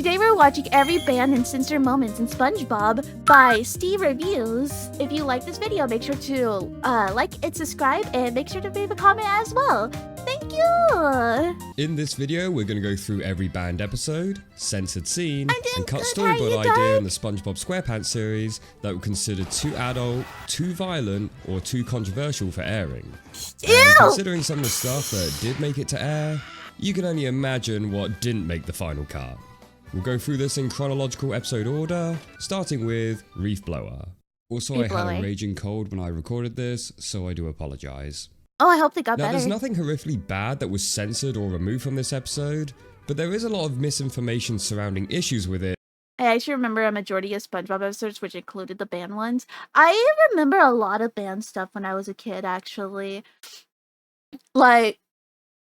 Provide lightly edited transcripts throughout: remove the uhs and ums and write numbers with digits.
Today we're watching every band and censor moments in SpongeBob by Steve Reviews. If you like this video, make sure to like and subscribe, and make sure to leave a comment as well. Thank you! In this video, we're going to go through every banned episode, censored scene, and cut good. storyboard How you idea doing? in the SpongeBob SquarePants series that were considered too adult, too violent, or too controversial for airing. And considering some of the stuff that did make it to air, you can only imagine what didn't make the final cut. We'll go through this in chronological episode order, starting with Reef Blower. Also, I had a raging cold when I recorded this, so I do apologize. Oh, I hope they got Now, better. there's nothing horrifically bad that was censored or removed from this episode, but there is a lot of misinformation surrounding issues with it. I actually remember a majority of SpongeBob episodes, which included the band ones. I remember a lot of band stuff when I was a kid, actually. Like,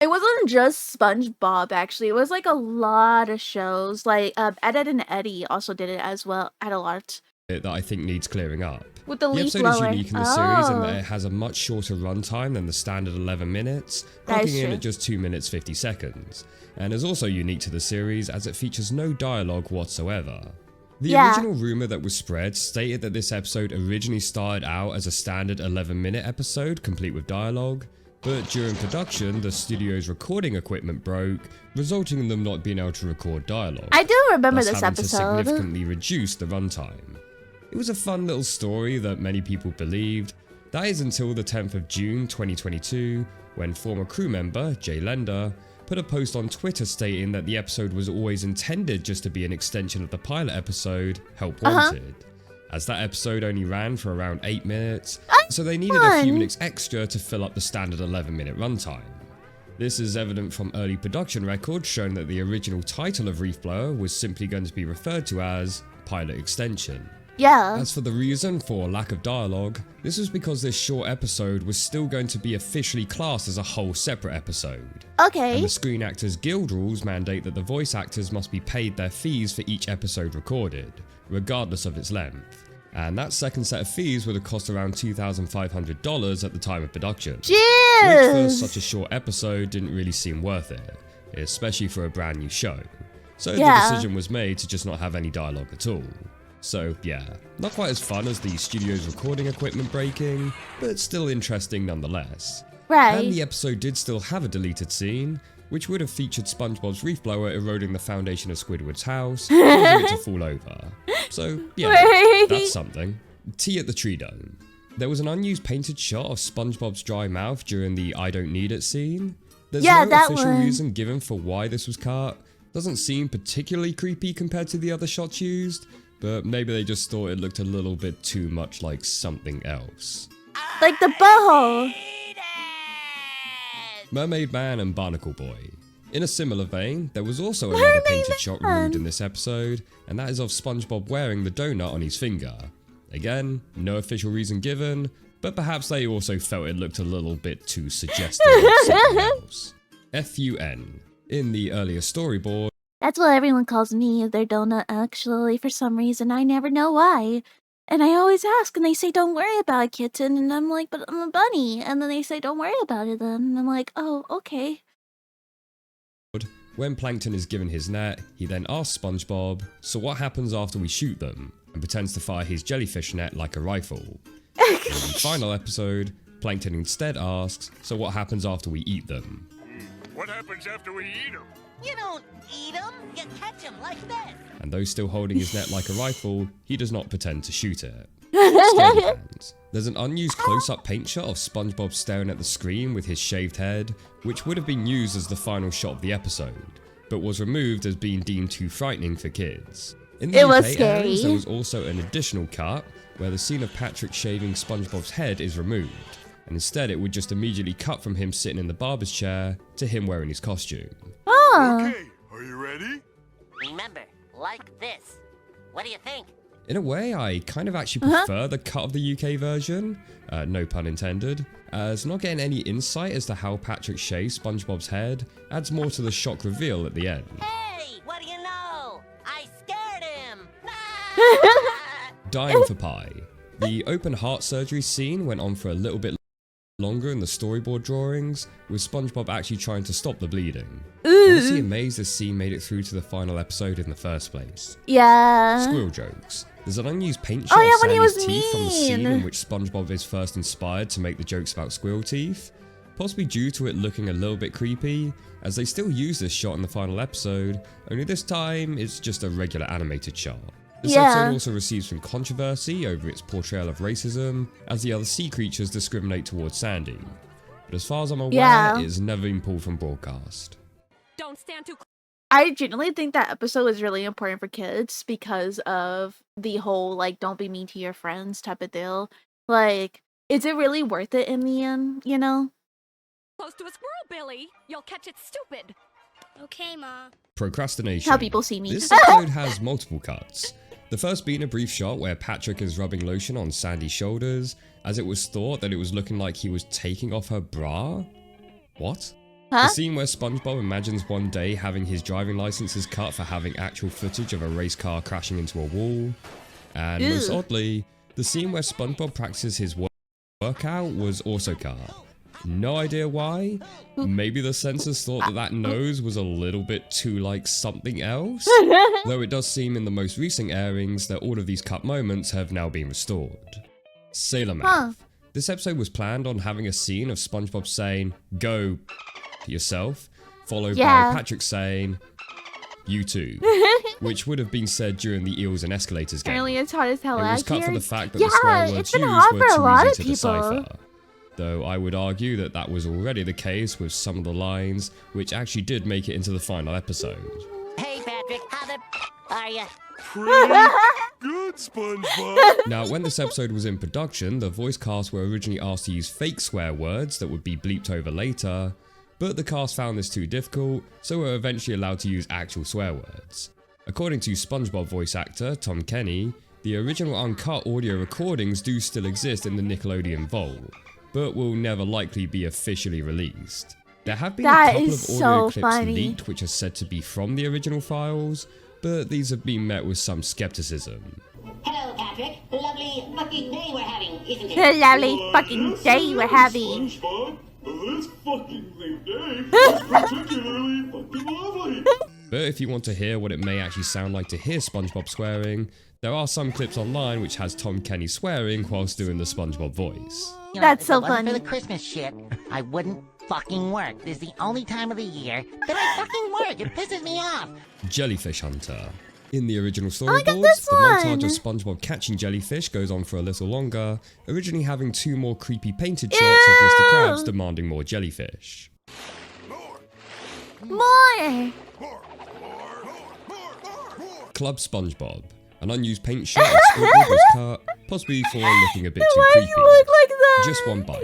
it wasn't just SpongeBob, actually. It was like a lot of shows. Like, Ed, Ed and Eddie also did it as well. Had a lot. That I think needs clearing up. With the leaf episode blower. is unique in the series in that it has a much shorter runtime than the standard 11 minutes, clocking in at just 2 minutes 50 seconds, and is also unique to the series as it features no dialogue whatsoever. The original rumor that was spread stated that this episode originally started out as a standard 11-minute episode complete with dialogue, but during production the studio's recording episode broke, resulting in them not being able to record dialogue. I do remember thus this having episode. to significantly reduce the runtime. It was a fun little story that many people believed. That is until the 10th of June 2022, when former crew member Jay Lender put a post on Twitter stating that the episode was always intended just to be an extension of the pilot episode, Help Wanted, as that episode only ran for around 8 minutes, so they needed a few minutes extra to fill up the standard 11-minute runtime. This is evident from early production records showing that the original title of Reef Blower was simply going to be referred to as Pilot Extension. Yeah. As for the reason for lack of dialogue, this was because this short episode was still going to be officially classed as a whole separate episode. Okay. And the Screen Actors Guild rules mandate that the voice actors must be paid their fees for each episode recorded, regardless of its length. And that second set of fees would have cost around $2,500 at the time of production. Cheers! Which for such a short episode didn't really seem worth it, especially for a brand new show. So the decision was made to just not have any dialogue at all. So yeah, not quite as fun as the studio's recording equipment breaking, but still interesting nonetheless. Right. And the episode did still have a deleted scene, which would have featured SpongeBob's reef blower eroding the foundation of Squidward's house, causing it to fall over. So yeah, that's something. Tea at the Tree Dome. There was an unused painted shot of SpongeBob's dry mouth during the I Don't Need It scene. There's no official reason given for why this was cut. Doesn't seem particularly creepy compared to the other shots used, but maybe they just thought it looked a little bit too much like something else. Like the butthole. Mermaid Man and Barnacle Boy. In a similar vein, there was also another painted shot removed in this episode, and that is of SpongeBob wearing the donut on his finger. Again, no official reason given, but perhaps they also felt it looked a little bit too suggestive of something else. FUN. In the earlier storyboard, That's what everyone calls me, their donut, actually, for some reason. I never know why. And I always ask, and they say, don't worry about it, kitten. And I'm like, but I'm a bunny. And then they say, don't worry about it then. And I'm like, oh, okay. when Plankton is given his net, he then asks SpongeBob, so what happens after we shoot them? And pretends to fire his jellyfish net like a rifle. In the final episode, Plankton instead asks, so what happens after we eat them? What happens after we eat them? You don't eat them, you catch them like this. And though still holding his net like a rifle, he does not pretend to shoot it. Scaredy hands. There's an unused close-up paint shot of SpongeBob staring at the screen with his shaved head, which would have been used as the final shot of the episode, but was removed as being deemed too frightening for kids. In the UK airs, there was also an additional cut where the scene of Patrick shaving SpongeBob's head is removed, and instead it would just immediately cut from him sitting in the barber's chair to him wearing his costume. Okay, are you ready? Remember, like this. What do you think? In a way, I kind of actually prefer the cut of the UK version, no pun intended, as not getting any insight as to how Patrick shaves SpongeBob's head adds more to the shock reveal at the end. Hey, what do you know? I scared him. Dying for Pie. The open heart surgery scene went on for a little bit longer in the storyboard drawings, with SpongeBob actually trying to stop the bleeding. Ooh. Honestly amazed this scene made it through to the final episode in the first place. Yeah. Squirrel jokes. There's an unused paint shot Oh, yeah, of when he Sandy's was teeth from the scene mean. in which SpongeBob is first inspired to make the jokes about squirrel teeth, possibly due to it looking a little bit creepy, as they still use this shot in the final episode, only this time it's just a regular animated shot. This episode also receives some controversy over its portrayal of racism, as the other sea creatures discriminate towards Sandy. But as far as I'm aware, it has never been pulled from broadcast. Don't stand too close. I genuinely think that episode was really important for kids because of the whole, like, don't be mean to your friends type of deal. Like, is it really worth it in the end, you know? Close to a squirrel, Billy. You'll catch it stupid. Okay, Ma. Procrastination. How people see me. This episode has multiple cuts. The first being a brief shot where Patrick is rubbing lotion on Sandy's shoulders, as it was thought that it was looking like he was taking off her bra. What? The Huh? scene where SpongeBob imagines one day having his driving licenses cut for having actual footage of a race car crashing into a wall. And most Ew. oddly, the scene where SpongeBob practices his workout was also cut. No idea why. Maybe the censors thought that nose was a little bit too like something else. Though it does seem in the most recent airings that all of these cut moments have now been restored. Sailor Mouth. Huh. This episode was planned on having a scene of SpongeBob saying, "Go yourself," followed by Patrick saying, "You too," which would have been said during the Eels and Escalators game. Apparently it's hard as hell It was out cut here. for the fact that Yeah, the swear it's words been used hard were for a too lot easy of to decipher. people. Though I would argue that that was already the case with some of the lines which actually did make it into the final episode. Hey, Patrick, how the are ya? Pretty good, SpongeBob. Now, when this episode was in production, the voice cast were originally asked to use fake swear words that would be bleeped over later, but the cast found this too difficult, so were eventually allowed to use actual swear words. According to SpongeBob voice actor Tom Kenny, the original uncut audio recordings do still exist in the Nickelodeon vault, but will never likely be officially released. There have been a That couple is of audio so clips funny. leaked which are said to be from the original files, but these have been met with some skepticism. Hello, Patrick. Lovely fucking day we're having, isn't it? The lovely fucking day we're having. SpongeBob, this fucking day is particularly fucking lovely. But if you want to hear what it may actually sound like to hear SpongeBob swearing, there are some clips online which has Tom Kenny swearing whilst doing the SpongeBob voice. You know, That's if so it wasn't funny. for the Christmas shit, I wouldn't fucking work. This is the only time of the year that I fucking work. It pisses me off. Jellyfish Hunter. In the original I got storyboards, this the montage of one. SpongeBob catching jellyfish goes on for a little longer, originally having 2 more creepy painted shots of Mr. Krabs Ew. demanding more jellyfish. More. Club SpongeBob. An unused paint shot of Squidward was cut, possibly for looking a bit too Why creepy. you look like that? Just one bite.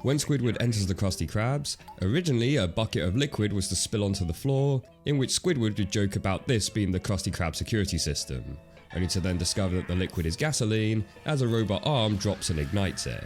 When Squidward enters the Krusty Krabs, originally a bucket of liquid was to spill onto the floor, in which Squidward would joke about this being the Krusty Krab security system, only to then discover that the liquid is gasoline as a robot arm drops and ignites it.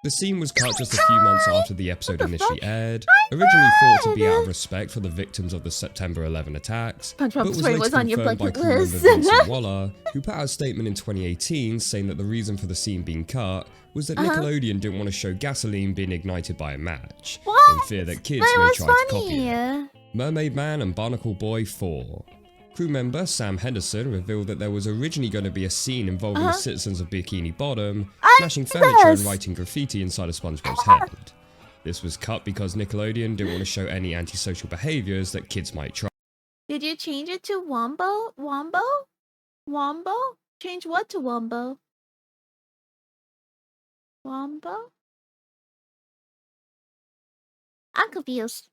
The scene was cut just a few months after the episode initially aired, originally thought to be out of respect for the victims of the September 11 attacks, but SpongeBob was swear later was on your confirmed by bucket crew member list. Vincent Waller, who put out a statement in 2018 saying that the reason for the scene being cut was that Nickelodeon didn't want to show gasoline being ignited by a match, in fear that kids That may was try to copy it. funny. Mermaid Man and Barnacle Boy 4. Crew member Sam Henderson revealed that there was originally going to be a scene involving the citizens of Bikini Bottom smashing furniture and writing graffiti inside of SpongeBob's head. This was cut because Nickelodeon didn't want to show any antisocial behaviors that kids might try. Did you change it to Wombo? Wombo? Wombo? Change what to Wombo? Wombo? I'm confused.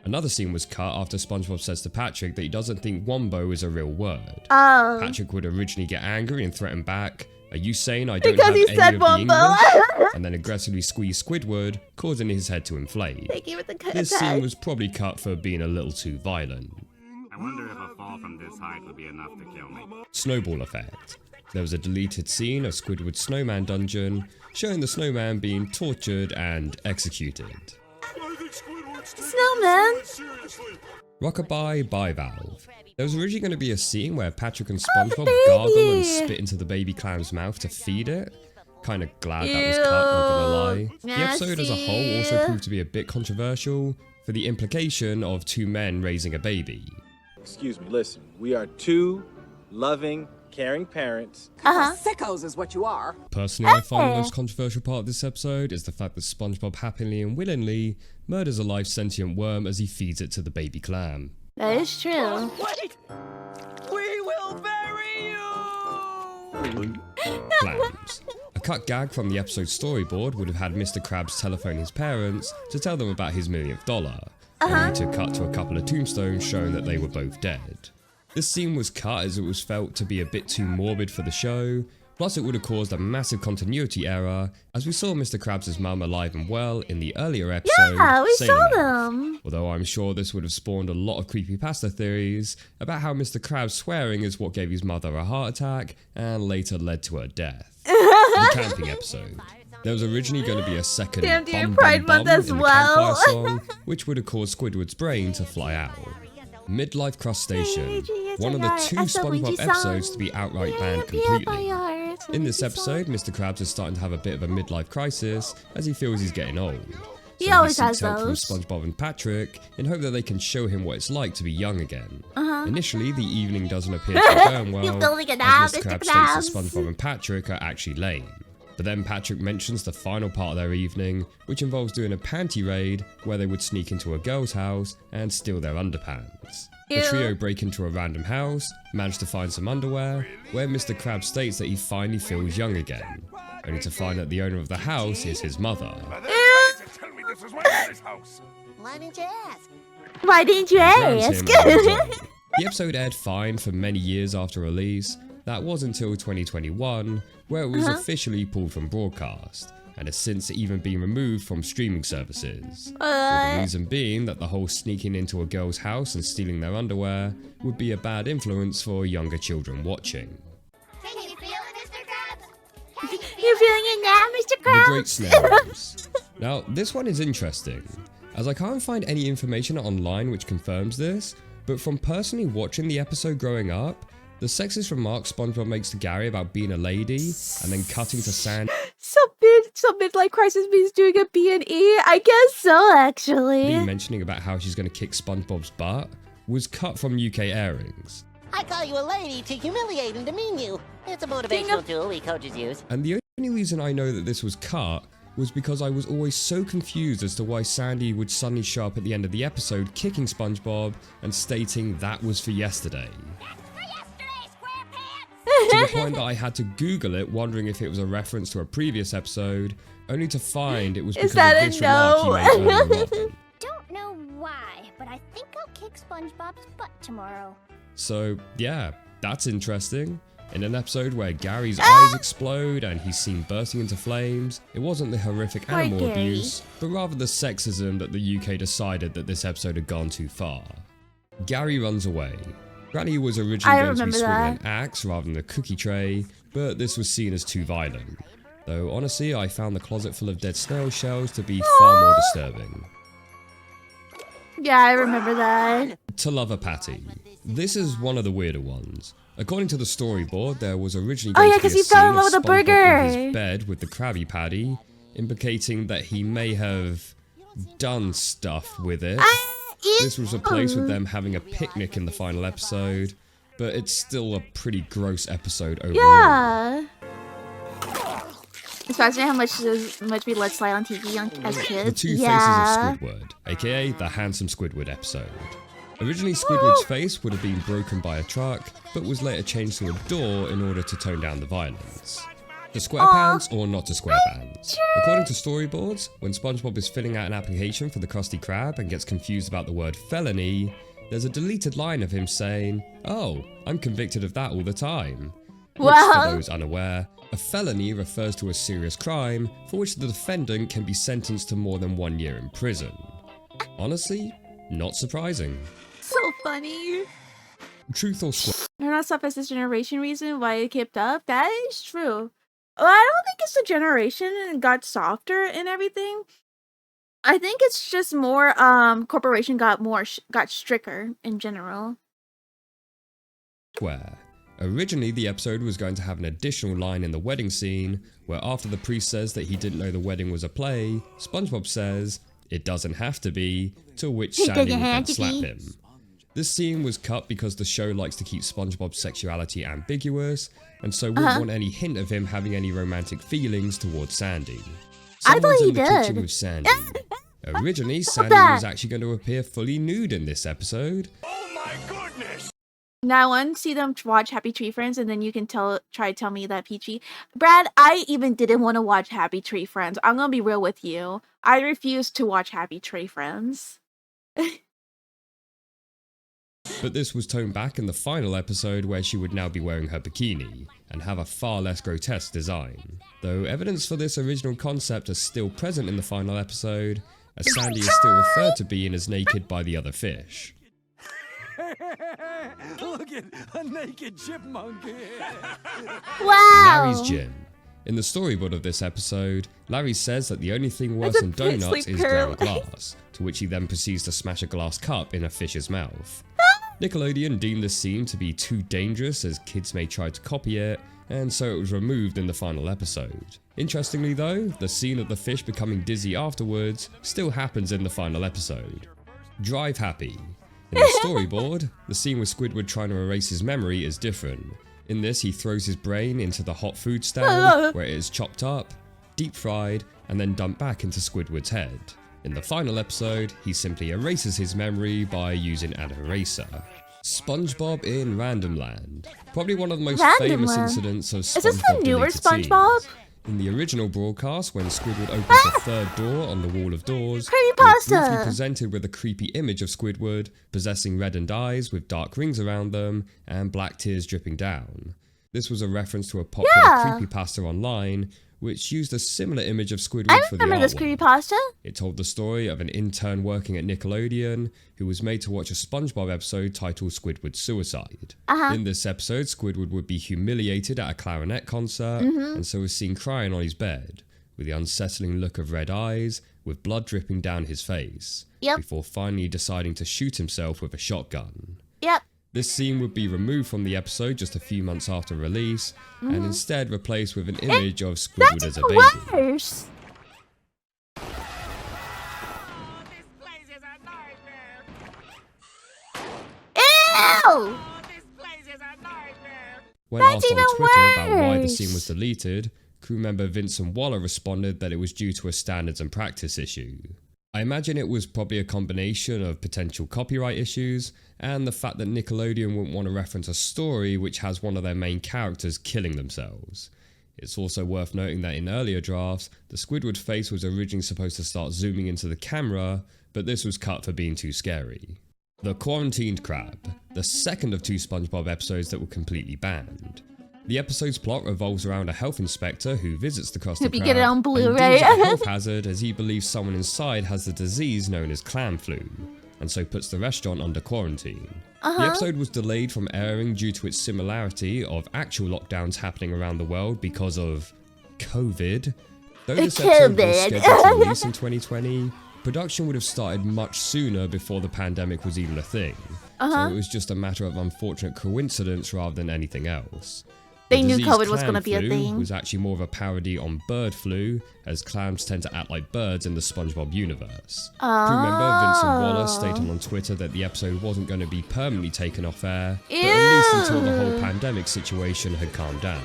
Another scene was cut after SpongeBob says to Patrick that he doesn't think Wombo is a real word. Oh. Patrick would originally get angry and threaten back, "Are you saying I don't Because have he any said of the Wombo. English?" And then aggressively squeeze Squidward, causing his head to inflate. They gave it the cut This attack. scene was probably cut for being a little too violent. I wonder if a fall from this height would be enough to kill me. Snowball effect. There was a deleted scene of Squidward's snowman dungeon, showing the snowman being tortured and executed. I think Squidward's taking Snowman. this seriously. Rockabye Bivalve. There was originally going to be a scene where Patrick and SpongeBob baby. gargle and spit into the baby clam's mouth to feed it. Kinda glad that was cut, not gonna lie. The episode as a whole also Nasty. proved to be a bit controversial for the implication of two men raising a baby. Excuse me, listen. We are two loving, caring parents. Sickos is what you are. Personally, I find the most controversial part of this episode is the fact that SpongeBob happily and willingly murders a live sentient worm as he feeds it to the baby clam. That is true. Wait! We will bury you! Clams. A cut gag from the episode's storyboard would have had Mr. Krabs telephone his parents to tell them about his millionth dollar, only to cut to a couple of tombstones showing that they were both dead. This scene was cut as it was felt to be a bit too morbid for the show, plus it would have caused a massive continuity error, as we saw Mr. Krabs' mum alive and well in the earlier episode. Yeah, we sailing saw out. them. Although I'm sure this would have spawned a lot of creepypasta theories about how Mr. Krabs swearing is what gave his mother a heart attack and later led to her death. The camping episode. There was originally going to be a second Damn, dear, Bum Pride Bum Month Bum as in the well. campfire song, which would have caused Squidward's brain to fly out. Midlife Crustacean, one of the two SpongeBob episodes to be outright banned completely. In this episode, Mr. Krabs is starting to have a bit of a midlife crisis as he feels he's getting old. He always seeks has help from those. SpongeBob and Patrick in hope that they can show him what it's like to be young again. Initially, the evening doesn't appear to be going well, You're building it as up, Mr. Mr. Krabs states that Krabs. SpongeBob and Patrick are actually lame. But then Patrick mentions the final part of their evening, which involves doing a panty raid where they would sneak into a girl's house and steal their underpants. The Ew. trio break into a random house, manage to find some underwear, where Mr. Krabs states that he finally feels young again, only to find that the owner of the house is his mother. Tell me this is my mother's house. Why didn't you ask? Why didn't you Grounds ask? him and moves on. The episode aired fine for many years after release. That was until 2021, where it was officially pulled from broadcast, and has since even been removed from streaming services. With the reason being that the whole sneaking into a girl's house and stealing their underwear would be a bad influence for younger children watching. Can you feel it, Mr. Krabs? You're feeling it now, Mr. The Krabs? Great Snails. Now, this one is interesting, as I can't find any information online which confirms this, but from personally watching the episode growing up, the sexist remarks SpongeBob makes to Gary about being a lady, and then cutting to Sandy Some midlife crisis means doing a B&E? I guess so, actually. mentioning about how she's going to kick SpongeBob's butt, was cut from UK airings. I call you a lady to humiliate and demean you. It's a motivational tool we coaches use. And the only reason I know that this was cut was because I was always so confused as to why Sandy would suddenly show up at the end of the episode kicking SpongeBob and stating that was for yesterday. To the point that I had to Google it, wondering if it was a reference to a previous episode, only to find it was Is because that of a this remark he made no? earlier on. Don't know why, but I think I'll kick SpongeBob's butt tomorrow. So, yeah, that's interesting. In an episode where Gary's eyes explode and he's seen bursting into flames, it wasn't the horrific Poor animal Gary. abuse, but rather the sexism that the UK decided that this episode had gone too far. Gary runs away. Granny was originally I going to be remember swinging that. an axe rather than a cookie tray, but this was seen as too violent. Though honestly, I found the closet full of dead snail shells to be far more disturbing. Yeah, I remember that. To love a patty. This is one of the weirder ones. According to the storyboard, there was originally Oh, going yeah, to be 'cause a he scene fell in of love with a SpongeBob burger. in his bed with the Krabby Patty, implicating that he may have done stuff with it. This was replaced with them having a picnic in the final episode, but it's still a pretty gross episode overall. Yeah. It's fascinating how much we let slide on TV as kids. The two yeah. faces of Squidward, aka the handsome Squidward episode. Originally, Squidward's face would have been broken by a truck, but was later changed to a door in order to tone down the violence. To SquarePants or not to SquarePants? According to storyboards, when SpongeBob is filling out an application for the Krusty Krab and gets confused about the word felony, there's a deleted line of him saying, "Oh, I'm convicted of that all the time." Which, Wow. for those unaware, a felony refers to a serious crime for which the defendant can be sentenced to more than 1 year in prison. Honestly, not surprising. So funny. Truth or square? They're not stuff as this generation reason why it kept up. That is true. Well, I don't think it's the generation and got softer and everything. I think it's just more corporation got got stricter in general. Originally, the episode was going to have an additional line in the wedding scene, where after the priest says that he didn't know the wedding was a play, SpongeBob says, "It doesn't have to be," to which Sandy would then slap him. This scene was cut because the show likes to keep SpongeBob's sexuality ambiguous, and so wouldn't want any hint of him having any romantic feelings towards Sandy. I thought Someone's he in the did. kitchen with Sandy. Originally, Sandy was actually going to appear fully nude in this episode. Oh my goodness! Now I want to see them watch Happy Tree Friends, and then you can try to tell me that Peachy. Brad, I even didn't want to watch Happy Tree Friends. I'm gonna be real with you. I refused to watch Happy Tree Friends. But this was toned back in the final episode, where she would now be wearing her bikini and have a far less grotesque design. Though evidence for this original concept is still present in the final episode, as Sandy is still referred to being as naked by the other fish. Look at a naked chipmunk. Wow! Larry's gym. In the storyboard of this episode, Larry says that the only thing worse than donuts is ground glass, to which he then proceeds to smash a glass cup in a fish's mouth. Nickelodeon deemed this scene to be too dangerous as kids may try to copy it, and so it was removed in the final episode. Interestingly though, the scene of the fish becoming dizzy afterwards still happens in the final episode. Drive Happy. In the storyboard, the scene with Squidward trying to erase his memory is different. In this, he throws his brain into the hot food stand, where it is chopped up, deep fried, and then dumped back into Squidward's head. In the final episode, he simply erases his memory by using an eraser. SpongeBob in Random Land. Probably one of the most famous incidents of SpongeBob Is this the newer deleted SpongeBob? scenes. In the original broadcast, when Squidward opens the third door on the wall of doors, we're Creepypasta! briefly presented with a creepy image of Squidward possessing reddened eyes with dark rings around them and black tears dripping down. This was a reference to a popular creepypasta online, which used a similar image of Squidward I for the remember this artwork. creepypasta. It told the story of an intern working at Nickelodeon who was made to watch a SpongeBob episode titled Squidward's Suicide. In this episode, Squidward would be humiliated at a clarinet concert and so was seen crying on his bed, with the unsettling look of red eyes, with blood dripping down his face, before finally deciding to shoot himself with a shotgun. This scene would be removed from the episode just a few months after release, and instead replaced with an image of Squidward as a baby. Worse. Ew! When asked on Twitter about why the scene was deleted, crew member Vincent Waller responded that it was due to a standards and practice issue. I imagine it was probably a combination of potential copyright issues and the fact that Nickelodeon wouldn't want to reference a story which has one of their main characters killing themselves. It's also worth noting that in earlier drafts, the Squidward face was originally supposed to start zooming into the camera, but this was cut for being too scary. The Quarantined Crab, the second of two SpongeBob episodes that were completely banned. The episode's plot revolves around a health inspector who visits the Krusty Hope you Krab get it on and Blu-ray. deems it a health hazard as he believes someone inside has the disease known as clam flu, and so puts the restaurant under quarantine. The episode was delayed from airing due to its similarity of actual lockdowns happening around the world because of COVID. Though this episode was scheduled to release in 2020, production would have started much sooner before the pandemic was even a thing. So it was just a matter of unfortunate coincidence rather than anything else. They knew disease COVID was going to be a clam flu thing. was actually more of a parody on bird flu, as clams tend to act like birds in the SpongeBob universe. Crew member Vincent Wallace stated on Twitter that the episode wasn't going to be permanently taken off air, but at least until the whole pandemic situation had calmed down.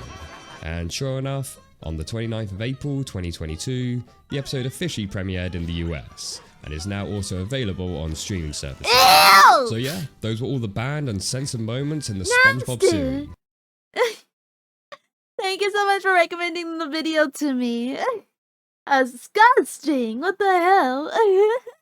And sure enough, on the 29th of April 2022, the episode officially premiered in the US, and is now also available on streaming services. Ew! So yeah, those were all the banned and censored moments in the SpongeBob series. Thank you so much for recommending the video to me. That's disgusting. What the hell?